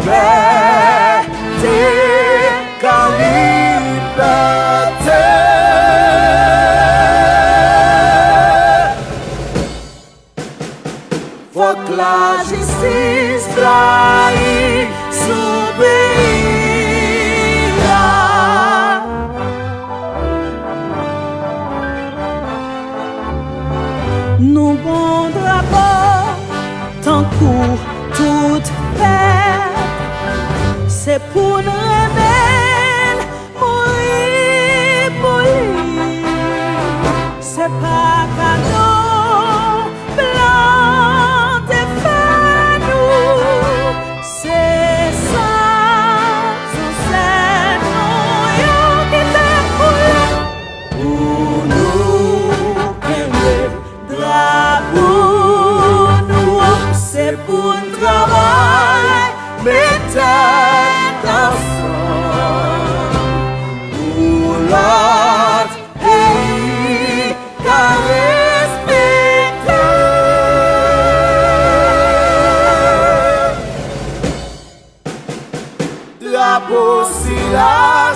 liberté, car liberté. Faut que la justice trahisse sous pays. Nous bon drapeau, tant pour toute paix, c'est pour nous aimer, mourir pour lui. C'est pas cadeau, planté par nous, c'est ça, c'est nous qui t'aime Pour nous, pour nous, c'est pour un travail, mais tête ensemble. Pour l'autre pays, qu'à respecter. Drapeau, si la